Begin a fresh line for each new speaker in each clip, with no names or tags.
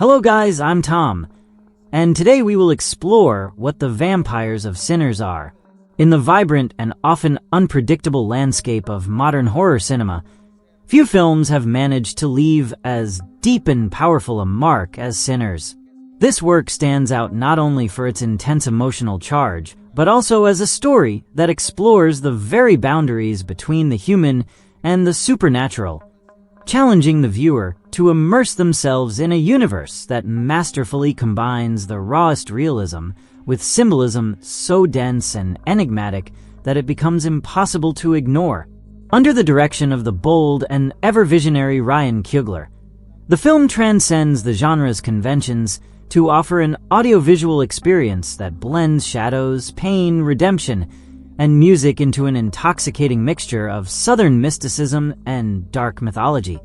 Hello guys, I'm Tom, and today we will explore what the vampires of sinners are. In the vibrant and often unpredictable landscape of modern horror cinema, few films have managed to leave as deep and powerful a mark as Sinners. This work stands out not only for its intense emotional charge, but also as a story that explores the very boundaries between the human and the supernatural, challenging the viewer to immerse themselves in a universe that masterfully combines the rawest realism with symbolism so dense and enigmatic that it becomes impossible to ignore. Under the direction of the bold and ever-visionary Ryan Cugler, the film transcends the genre's conventions to offer an audiovisual experience that blends shadows, pain, redemption, and music into an intoxicating mixture of Southern mysticism and dark mythology,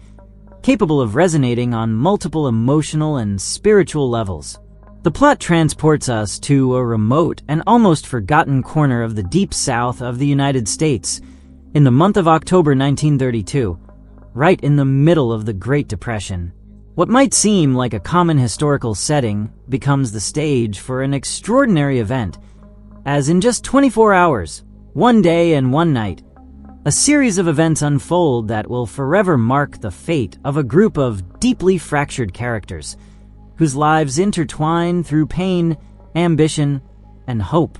capable of resonating on multiple emotional and spiritual levels. The plot transports us to a remote and almost forgotten corner of the deep south of the United States in the month of October 1932, right in the middle of the Great Depression. What might seem like a common historical setting becomes the stage for an extraordinary event, as in just 24 hours, one day and one night, a series of events unfold that will forever mark the fate of a group of deeply fractured characters, whose lives intertwine through pain, ambition, and hope.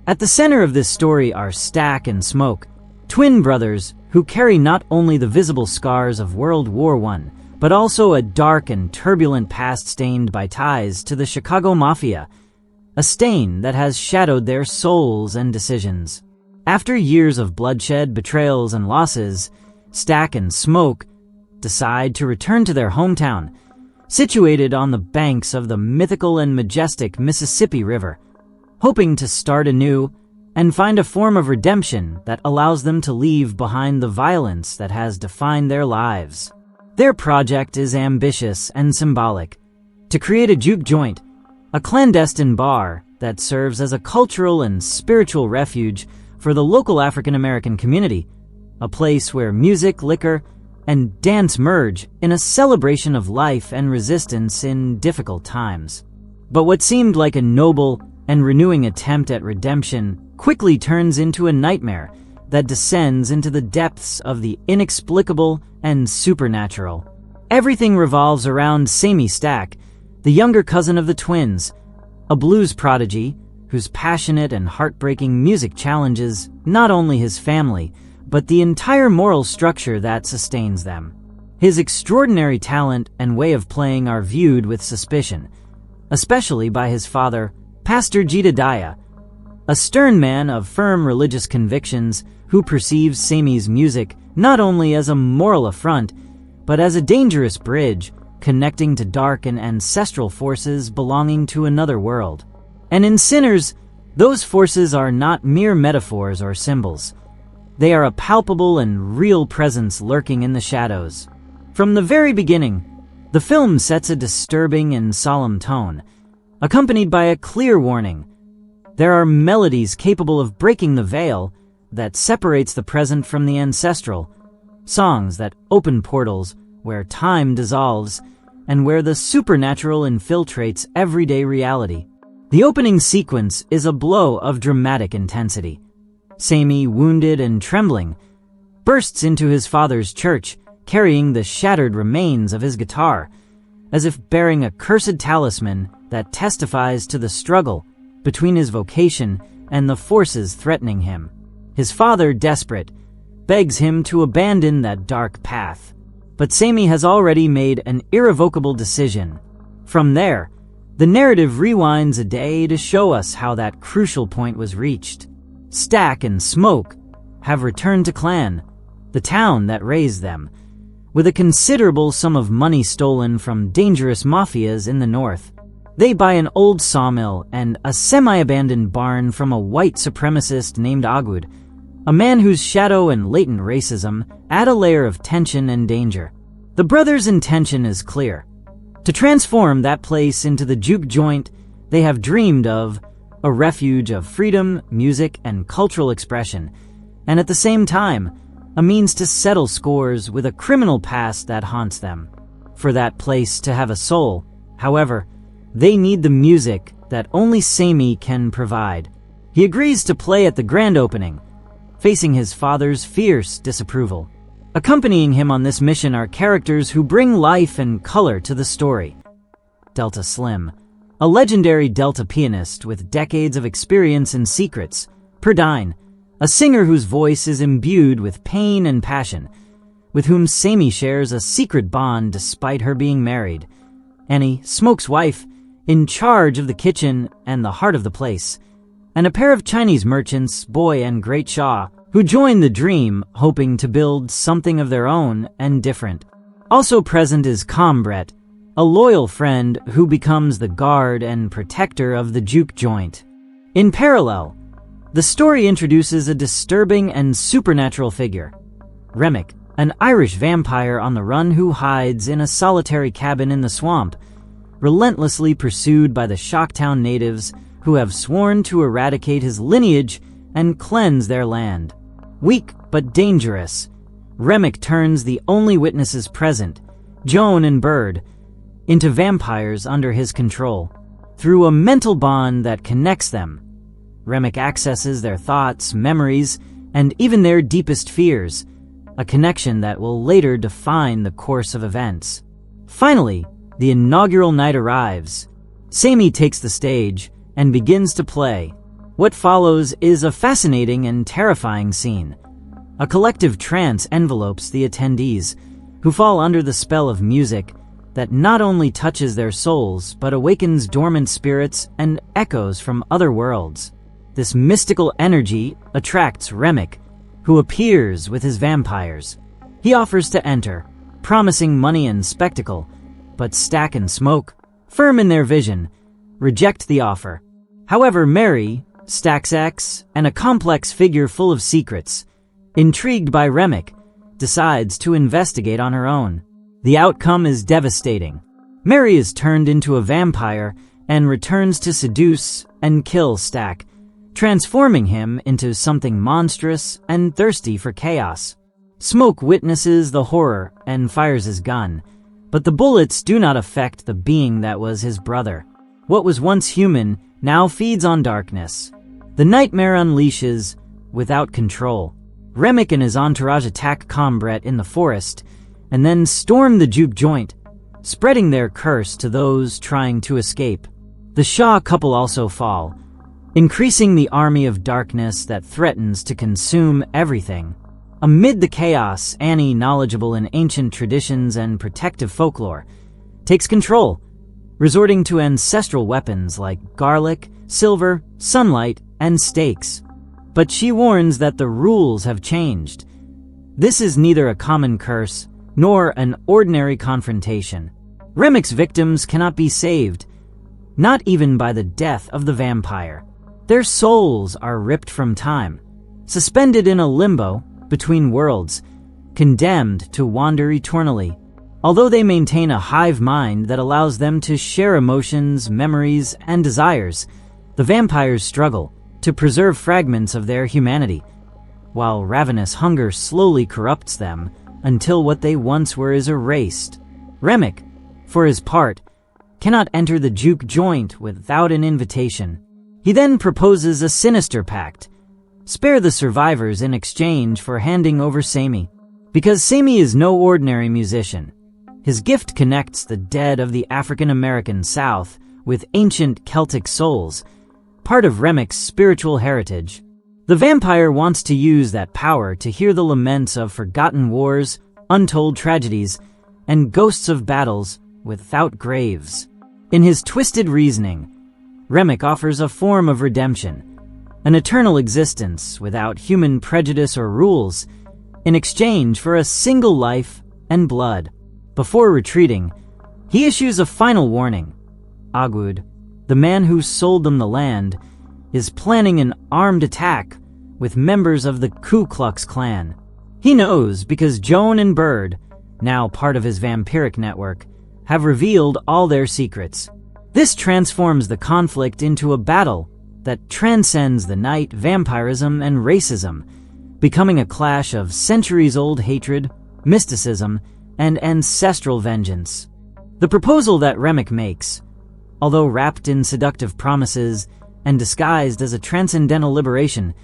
At the center of this story are Stack and Smoke, twin brothers who carry not only the visible scars of World War I, but also a dark and turbulent past stained by ties to the Chicago Mafia, a stain that has shadowed their souls and decisions. After years of bloodshed, betrayals, and losses, Stack and Smoke decide to return to their hometown, situated on the banks of the mythical and majestic Mississippi River, hoping to start anew and find a form of redemption that allows them to leave behind the violence that has defined their lives. Their project is ambitious and symbolic: to create a juke joint, a clandestine bar that serves as a cultural and spiritual refuge for the local African-American community, a place where music, liquor, and dance merge in a celebration of life and resistance in difficult times. But what seemed like a noble and renewing attempt at redemption quickly turns into a nightmare that descends into the depths of the inexplicable and supernatural. Everything revolves around Sammy Stack, the younger cousin of the twins, a blues prodigy whose passionate and heartbreaking music challenges not only his family, but the entire moral structure that sustains them. His extraordinary talent and way of playing are viewed with suspicion, especially by his father, Pastor Jedediah, a stern man of firm religious convictions who perceives Sammy's music not only as a moral affront, but as a dangerous bridge connecting to dark and ancestral forces belonging to another world. And in Sinners, those forces are not mere metaphors or symbols. They are a palpable and real presence lurking in the shadows. From the very beginning, the film sets a disturbing and solemn tone, accompanied by a clear warning. There are melodies capable of breaking the veil that separates the present from the ancestral, songs that open portals where time dissolves and where the supernatural infiltrates everyday reality. The opening sequence is a blow of dramatic intensity. Sammy, wounded and trembling, bursts into his father's church, carrying the shattered remains of his guitar, as if bearing a cursed talisman that testifies to the struggle between his vocation and the forces threatening him. His father, desperate, begs him to abandon that dark path, but Sammy has already made an irrevocable decision. From there, the narrative rewinds a day to show us how that crucial point was reached. Stack and Smoke have returned to Clan, the town that raised them, with a considerable sum of money stolen from dangerous mafias in the north. They buy an old sawmill and a semi-abandoned barn from a white supremacist named Agwood, a man whose shadow and latent racism add a layer of tension and danger. The brothers' intention is clear: to transform that place into the juke joint they have dreamed of, a refuge of freedom, music, and cultural expression, and at the same time, a means to settle scores with a criminal past that haunts them. For that place to have a soul, However, they need the music that only Sami can provide. He agrees to play at the grand opening, facing his father's fierce disapproval. Accompanying him on this mission are characters who bring life and color to the story. Delta Slim, a legendary Delta pianist with decades of experience and secrets. Perdine, a singer whose voice is imbued with pain and passion, with whom Sami shares a secret bond despite her being married. Annie, Smoke's wife, in charge of the kitchen and the heart of the place. And a pair of Chinese merchants, Boy and Great Shaw, who join the dream hoping to build something of their own and different. Also present is Combret, a loyal friend who becomes the guard and protector of the juke joint. In parallel, the story introduces a disturbing and supernatural figure, Remic, an Irish vampire on the run who hides in a solitary cabin in the swamp, relentlessly pursued by the Shocktown natives who have sworn to eradicate his lineage and cleanse their land. Weak but dangerous, Remic turns the only witnesses present, Joan and Bird, into vampires under his control. Through a mental bond that connects them, Remic accesses their thoughts, memories, and even their deepest fears, a connection that will later define the course of events. Finally, the inaugural night arrives. Sami takes the stage and begins to play. What follows is a fascinating and terrifying scene. A collective trance envelopes the attendees, who fall under the spell of music that not only touches their souls but awakens dormant spirits and echoes from other worlds. This mystical energy attracts Remic, who appears with his vampires. He offers to enter, promising money and spectacle, but Stack and Smoke, firm in their vision, reject the offer. However, Mary, Stack's ex, and a complex figure full of secrets, intrigued by Remic, decides to investigate on her own. The outcome is devastating. Mary is turned into a vampire and returns to seduce and kill Stack, transforming him into something monstrous and thirsty for chaos. Smoke witnesses the horror and fires his gun, but the bullets do not affect the being that was his brother. What was once human now feeds on darkness. The nightmare unleashes without control. Remic and his entourage attack Combret in the forest and then storm the juke joint, spreading their curse to those trying to escape. The Shaw couple also fall, increasing the army of darkness that threatens to consume everything. Amid the chaos, Annie, knowledgeable in ancient traditions and protective folklore, takes control, resorting to ancestral weapons like garlic, silver, sunlight, and stakes. But she warns that the rules have changed. This is neither a common curse nor an ordinary confrontation. Remic's victims cannot be saved, not even by the death of the vampire. Their souls are ripped from time, suspended in a limbo between worlds, condemned to wander eternally. Although they maintain a hive mind that allows them to share emotions, memories, and desires, the vampires struggle to preserve fragments of their humanity, while ravenous hunger slowly corrupts them until what they once were is erased. Remic, for his part, cannot enter the juke joint without an invitation. He then proposes a sinister pact: spare the survivors in exchange for handing over Sami. Because Sami is no ordinary musician, his gift connects the dead of the African-American South with ancient Celtic souls, part of Remic's spiritual heritage. The vampire wants to use that power to hear the laments of forgotten wars, untold tragedies, and ghosts of battles without graves. In his twisted reasoning, Remic offers a form of redemption, an eternal existence without human prejudice or rules, in exchange for a single life and blood. Before retreating, he issues a final warning. Agwood, the man who sold them the land, is planning an armed attack with members of the Ku Klux Klan. He knows because Joan and Bird, now part of his vampiric network, have revealed all their secrets. This transforms the conflict into a battle that transcends the night, vampirism, and racism, becoming a clash of centuries-old hatred, mysticism, and ancestral vengeance. The proposal that Remic makes, although wrapped in seductive promises and disguised as a transcendental liberation,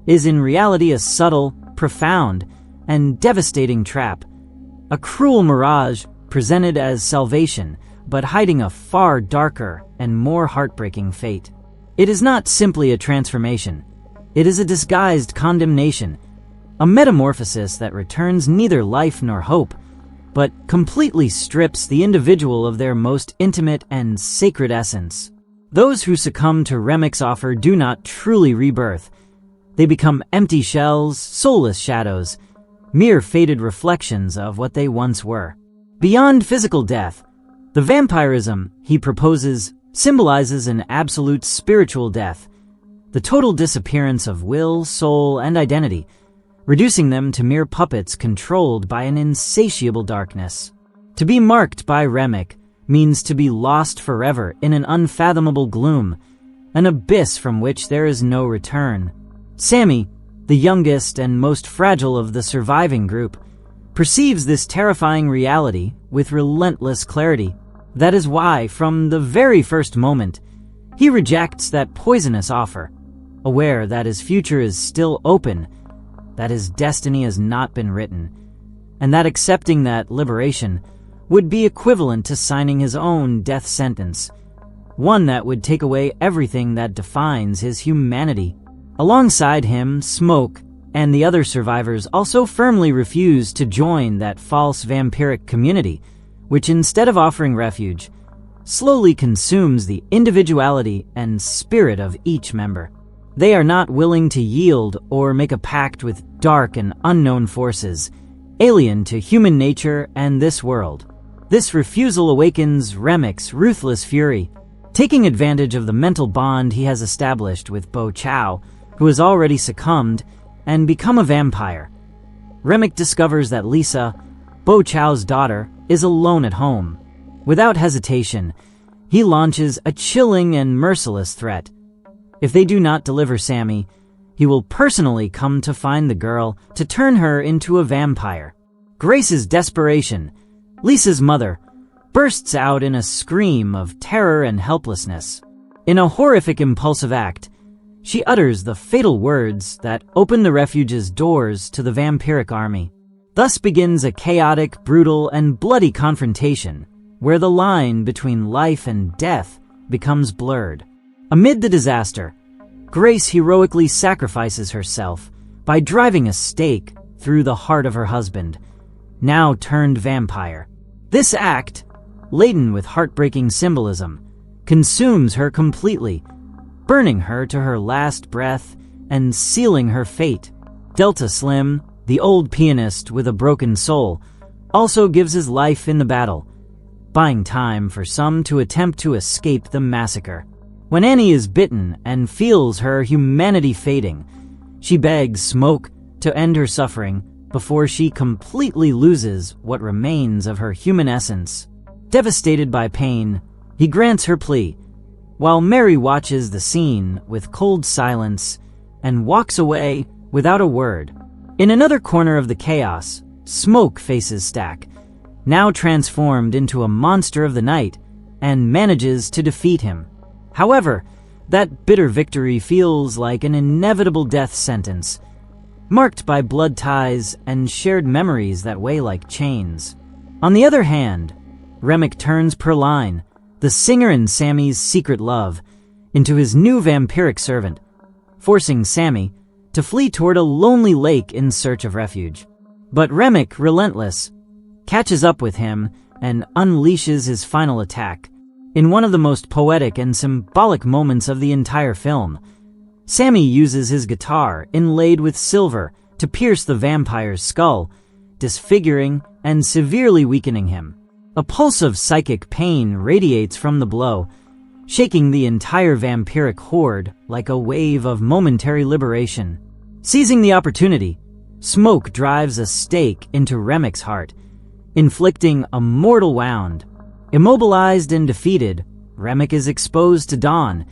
is in reality a subtle, profound, and devastating trap. A cruel mirage presented as salvation, but hiding a far darker and more heartbreaking fate. It is not simply a transformation. It is a disguised condemnation, a metamorphosis that returns neither life nor hope, but completely strips the individual of their most intimate and sacred essence. Those who succumb to Remic's offer do not truly rebirth. They become empty shells, soulless shadows, mere faded reflections of what they once were. Beyond physical death, the vampirism he proposes symbolizes an absolute spiritual death, the total disappearance of will, soul, and identity, reducing them to mere puppets controlled by an insatiable darkness. To be marked by Remic means to be lost forever in an unfathomable gloom, an abyss from which there is no return. Sammy, the youngest and most fragile of the surviving group, perceives this terrifying reality with relentless clarity. That is why, from the very first moment, he rejects that poisonous offer, aware that his future is still open, that his destiny has not been written, and that accepting that liberation would be equivalent to signing his own death sentence, one that would take away everything that defines his humanity. Alongside him, Smoke and the other survivors also firmly refuse to join that false vampiric community, which instead of offering refuge, slowly consumes the individuality and spirit of each member. They are not willing to yield or make a pact with dark and unknown forces, alien to human nature and this world. This refusal awakens Remic's ruthless fury. Taking advantage of the mental bond he has established with Bo Chow, who has already succumbed and become a vampire, Remic discovers that Lisa, Bo Chow's daughter, is alone at home. Without hesitation, he launches a chilling and merciless threat. If they do not deliver Sammy, he will personally come to find the girl to turn her into a vampire. Grace's desperation, Lisa's mother, bursts out in a scream of terror and helplessness. In a horrific impulsive act, she utters the fatal words that open the refuge's doors to the vampiric army. Thus begins a chaotic, brutal, and bloody confrontation, where the line between life and death becomes blurred. Amid the disaster, Grace heroically sacrifices herself by driving a stake through the heart of her husband, now turned vampire. This act, laden with heartbreaking symbolism, consumes her completely, burning her to her last breath and sealing her fate. Delta Slim, the old pianist with a broken soul, also gives his life in the battle, buying time for some to attempt to escape the massacre. When Annie is bitten and feels her humanity fading, she begs Smoke to end her suffering before she completely loses what remains of her human essence. Devastated by pain, he grants her plea, while Mary watches the scene with cold silence and walks away without a word. In another corner of the chaos, Smoke faces Stack, now transformed into a monster of the night, and manages to defeat him. However, that bitter victory feels like an inevitable death sentence, marked by blood ties and shared memories that weigh like chains. On the other hand, Remic turns Perline, the singer and Sammy's secret love, into his new vampiric servant, forcing Sammy to flee toward a lonely lake in search of refuge. But Remic, relentless, catches up with him and unleashes his final attack. In one of the most poetic and symbolic moments of the entire film, Sammy uses his guitar inlaid with silver to pierce the vampire's skull, disfiguring and severely weakening him. A pulse of psychic pain radiates from the blow, shaking the entire vampiric horde like a wave of momentary liberation. Seizing the opportunity, Smoke drives a stake into Remic's heart, inflicting a mortal wound. Immobilized and defeated, Remic is exposed to dawn,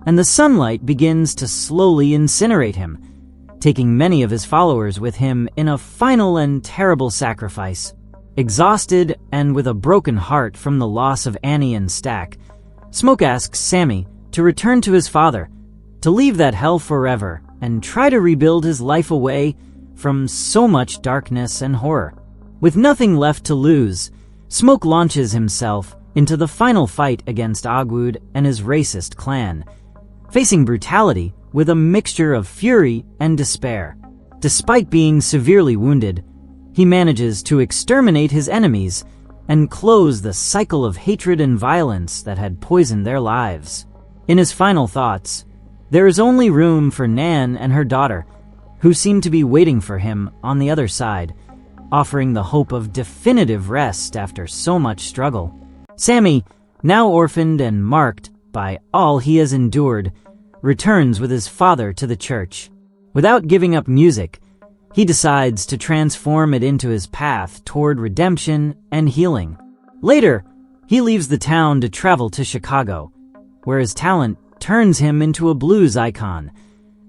and the sunlight begins to slowly incinerate him, taking many of his followers with him in a final and terrible sacrifice. Exhausted and with a broken heart from the loss of Annie and Stack, Smoke asks Sammy to return to his father, to leave that hell forever and try to rebuild his life away from so much darkness and horror. With nothing left to lose, Smoke launches himself into the final fight against Ogwood and his racist clan, facing brutality with a mixture of fury and despair. Despite being severely wounded, he manages to exterminate his enemies and close the cycle of hatred and violence that had poisoned their lives. In his final thoughts, there is only room for Nan and her daughter, who seem to be waiting for him on the other side, offering the hope of definitive rest after so much struggle. Sammy, now orphaned and marked by all he has endured, returns with his father to the church. Without giving up music, he decides to transform it into his path toward redemption and healing. Later, he leaves the town to travel to Chicago, where his talent turns him into a blues icon,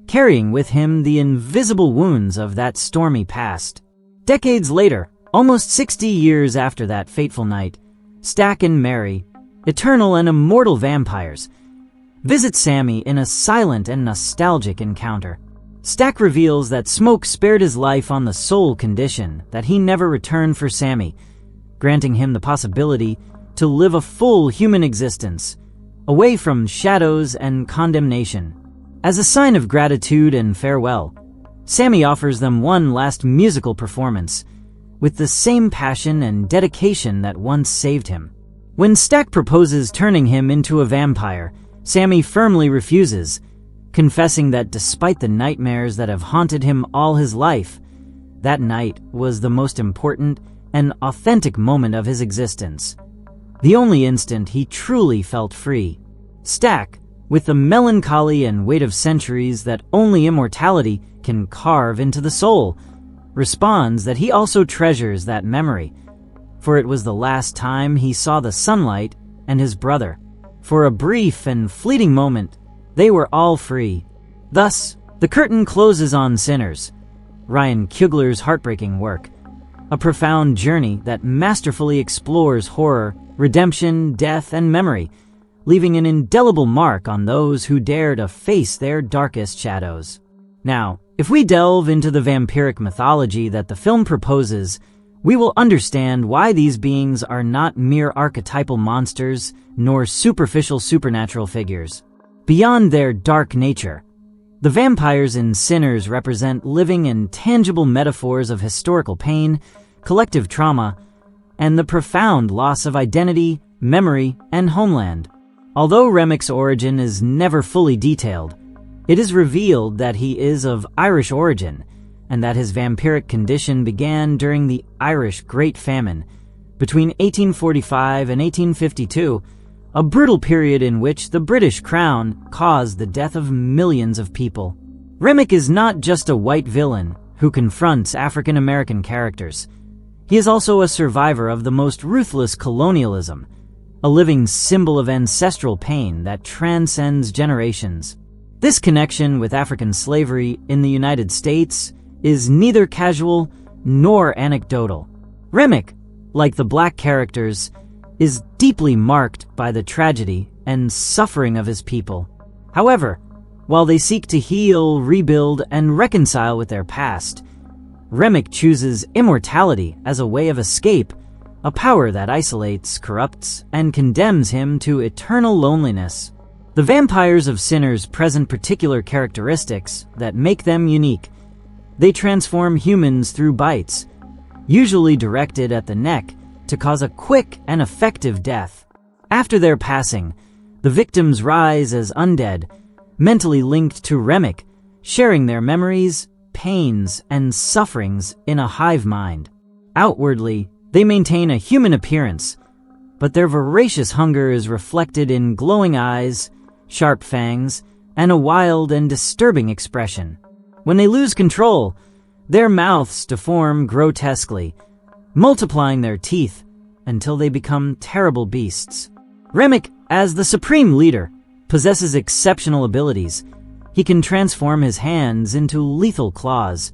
carrying with him the invisible wounds of that stormy past. Decades later, almost 60 years after that fateful night, Stack and Mary, eternal and immortal vampires, visit Sammy in a silent and nostalgic encounter. Stack reveals that Smoke spared his life on the sole condition that he never return for Sammy, granting him the possibility to live a full human existence, away from shadows and condemnation. As a sign of gratitude and farewell, Sammy offers them one last musical performance, with the same passion and dedication that once saved him. When Stack proposes turning him into a vampire, Sammy firmly refuses, confessing that despite the nightmares that have haunted him all his life, that night was the most important and authentic moment of his existence, the only instant he truly felt free. Stack, with the melancholy and weight of centuries that only immortality can carve into the soul, responds that he also treasures that memory, for it was the last time he saw the sunlight and his brother. For a brief and fleeting moment, they were all free. Thus, the curtain closes on Sinners, Ryan Cugler's heartbreaking work, a profound journey that masterfully explores horror, redemption, death, and memory, leaving an indelible mark on those who dare to face their darkest shadows. Now, if we delve into the vampiric mythology that the film proposes, we will understand why these beings are not mere archetypal monsters nor superficial supernatural figures. Beyond their dark nature, the vampires in Sinners represent living and tangible metaphors of historical pain, collective trauma, and the profound loss of identity, memory, and homeland. Although Remic's origin is never fully detailed, it is revealed that he is of Irish origin, and that his vampiric condition began during the Irish Great Famine, between 1845 and 1852, a brutal period in which the British Crown caused the death of millions of people. Remic is not just a white villain who confronts African American characters. He is also a survivor of the most ruthless colonialism, a living symbol of ancestral pain that transcends generations. This connection with African slavery in the United States is neither casual nor anecdotal. Remic, like the black characters, is deeply marked by the tragedy and suffering of his people. However, while they seek to heal, rebuild, and reconcile with their past, Remic chooses immortality as a way of escape, a power that isolates, corrupts, and condemns him to eternal loneliness. The vampires of Sinners present particular characteristics that make them unique. They transform humans through bites, usually directed at the neck, to cause a quick and effective death. After their passing, the victims rise as undead, mentally linked to Remic, sharing their memories, pains, and sufferings in a hive mind. Outwardly, they maintain a human appearance, but their voracious hunger is reflected in glowing eyes, sharp fangs, and a wild and disturbing expression. When they lose control, their mouths deform grotesquely, multiplying their teeth until they become terrible beasts. Remic, as the supreme leader, possesses exceptional abilities. He can transform his hands into lethal claws,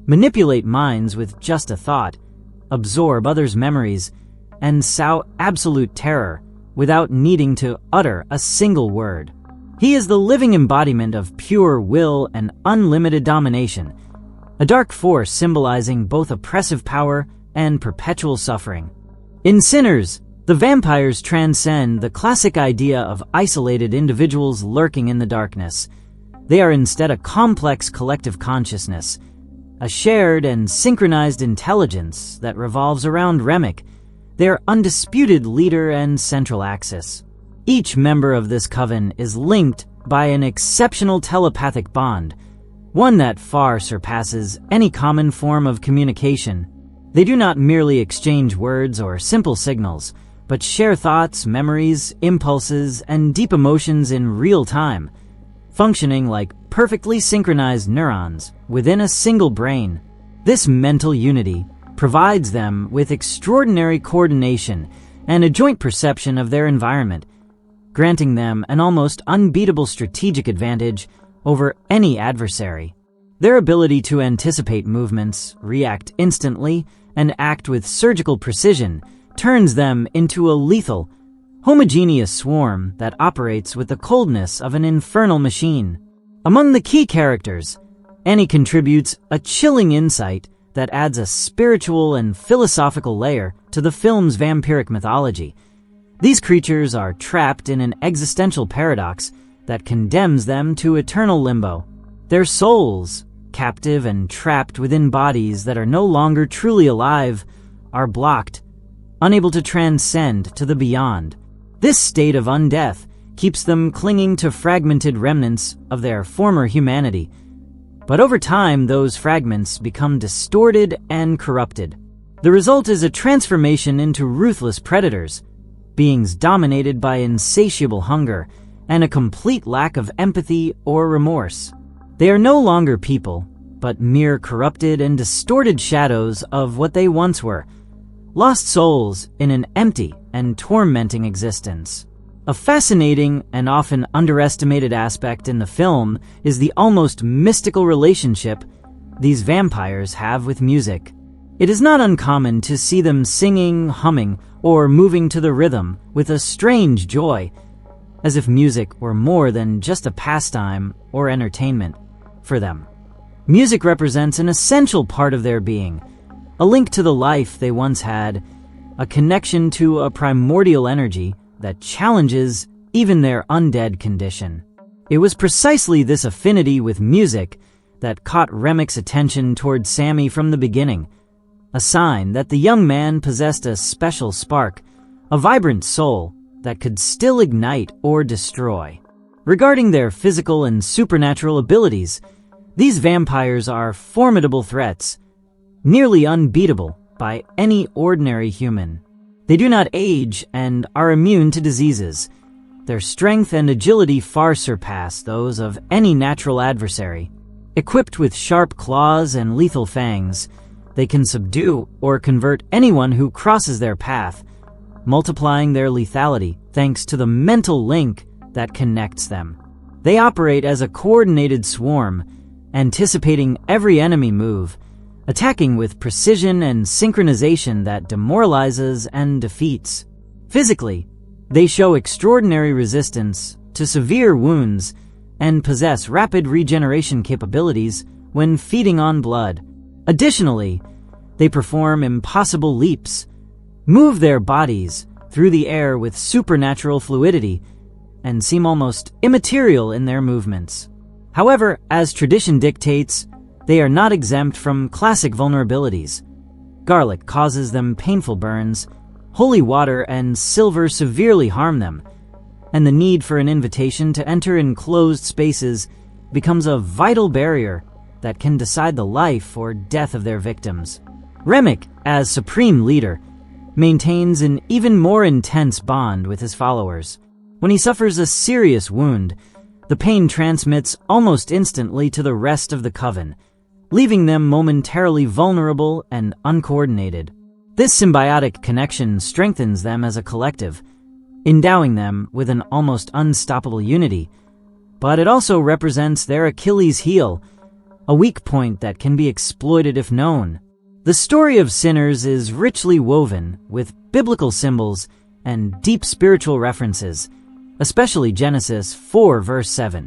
manipulate minds with just a thought, absorb others' memories, and sow absolute terror without needing to utter a single word. He is the living embodiment of pure will and unlimited domination, a dark force symbolizing both oppressive power and perpetual suffering. In Sinners, the vampires transcend the classic idea of isolated individuals lurking in the darkness. They are instead a complex collective consciousness, a shared and synchronized intelligence that revolves around Remic, their undisputed leader and central axis. Each member of this coven is linked by an exceptional telepathic bond, one that far surpasses any common form of communication. They do not merely exchange words or simple signals, but share thoughts, memories, impulses, and deep emotions in real time, functioning like perfectly synchronized neurons within a single brain. This mental unity provides them with extraordinary coordination and a joint perception of their environment, granting them an almost unbeatable strategic advantage over any adversary. Their ability to anticipate movements, react instantly, and act with surgical precision turns them into a lethal, homogeneous swarm that operates with the coldness of an infernal machine. Among the key characters, Annie contributes a chilling insight that adds a spiritual and philosophical layer to the film's vampiric mythology. These creatures are trapped in an existential paradox that condemns them to eternal limbo. Their souls, captive and trapped within bodies that are no longer truly alive, are blocked, unable to transcend to the beyond. This state of undeath keeps them clinging to fragmented remnants of their former humanity. But over time, those fragments become distorted and corrupted. The result is a transformation into ruthless predators, beings dominated by insatiable hunger and a complete lack of empathy or remorse. They are no longer people, but mere corrupted and distorted shadows of what they once were, lost souls in an empty and tormenting existence. A fascinating and often underestimated aspect in the film is the almost mystical relationship these vampires have with music. It is not uncommon to see them singing, humming, or moving to the rhythm with a strange joy, as if music were more than just a pastime or entertainment for them. Music represents an essential part of their being, a link to the life they once had, a connection to a primordial energy that challenges even their undead condition. It was precisely this affinity with music that caught Remic's attention toward Sammy from the beginning, a sign that the young man possessed a special spark, a vibrant soul that could still ignite or destroy. Regarding their physical and supernatural abilities, these vampires are formidable threats, nearly unbeatable by any ordinary human. They do not age and are immune to diseases. Their strength and agility far surpass those of any natural adversary. Equipped with sharp claws and lethal fangs, they can subdue or convert anyone who crosses their path, multiplying their lethality thanks to the mental link that connects them. They operate as a coordinated swarm, anticipating every enemy move, attacking with precision and synchronization that demoralizes and defeats. Physically, they show extraordinary resistance to severe wounds and possess rapid regeneration capabilities when feeding on blood. Additionally, they perform impossible leaps, move their bodies through the air with supernatural fluidity, and seem almost immaterial in their movements. However, as tradition dictates, they are not exempt from classic vulnerabilities. Garlic causes them painful burns, holy water and silver severely harm them, and the need for an invitation to enter enclosed spaces becomes a vital barrier that can decide the life or death of their victims. Remic, as supreme leader, maintains an even more intense bond with his followers. When he suffers a serious wound, the pain transmits almost instantly to the rest of the coven, leaving them momentarily vulnerable and uncoordinated. This symbiotic connection strengthens them as a collective, endowing them with an almost unstoppable unity, but it also represents their Achilles heel, a weak point that can be exploited if known. The story of sinners is richly woven with biblical symbols and deep spiritual references, especially Genesis 4 verse 7,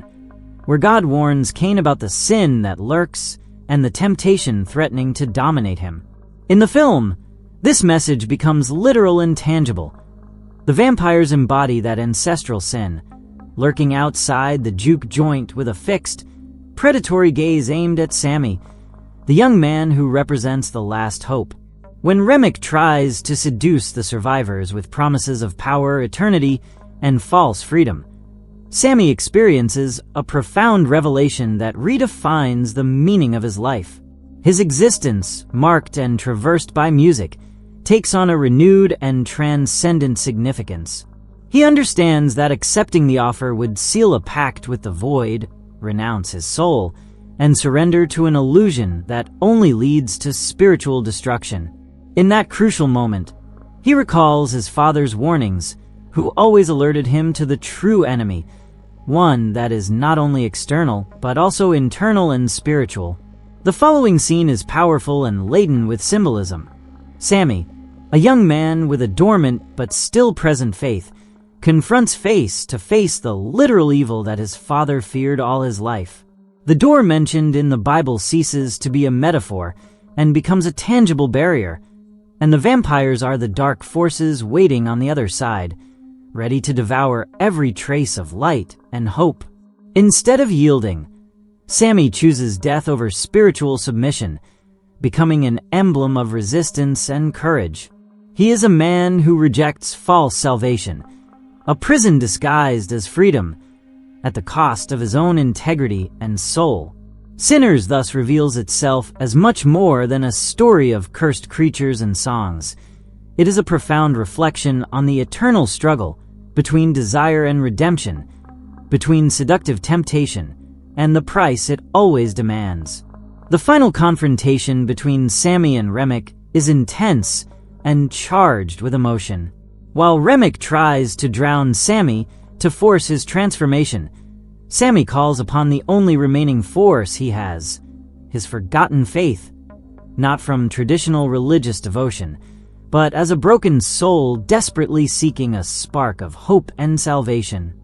where God warns Cain about the sin that lurks and the temptation threatening to dominate him. In the film, this message becomes literal and tangible. The vampires embody that ancestral sin, lurking outside the juke joint with a fixed, predatory gaze aimed at Sammy, the young man who represents the last hope. When Remic tries to seduce the survivors with promises of power, eternity, and false freedom, Sammy experiences a profound revelation that redefines the meaning of his life. His existence, marked and traversed by music, takes on a renewed and transcendent significance. He understands that accepting the offer would seal a pact with the void, renounce his soul, and surrender to an illusion that only leads to spiritual destruction. In that crucial moment, he recalls his father's warnings, who always alerted him to the true enemy, one that is not only external, but also internal and spiritual. The following scene is powerful and laden with symbolism. Sammy, a young man with a dormant but still present faith, confronts face to face the literal evil that his father feared all his life. The door mentioned in the Bible ceases to be a metaphor and becomes a tangible barrier, and the vampires are the dark forces waiting on the other side, ready to devour every trace of light and hope. Instead of yielding, Sammy chooses death over spiritual submission, becoming an emblem of resistance and courage. He is a man who rejects false salvation, a prison disguised as freedom, at the cost of his own integrity and soul. Sinners thus reveals itself as much more than a story of cursed creatures and songs. It is a profound reflection on the eternal struggle between desire and redemption, between seductive temptation and the price it always demands. The final confrontation between Sammy and Remic is intense and charged with emotion. While Remic tries to drown Sammy to force his transformation, Sammy calls upon the only remaining force he has, his forgotten faith, not from traditional religious devotion, but as a broken soul desperately seeking a spark of hope and salvation.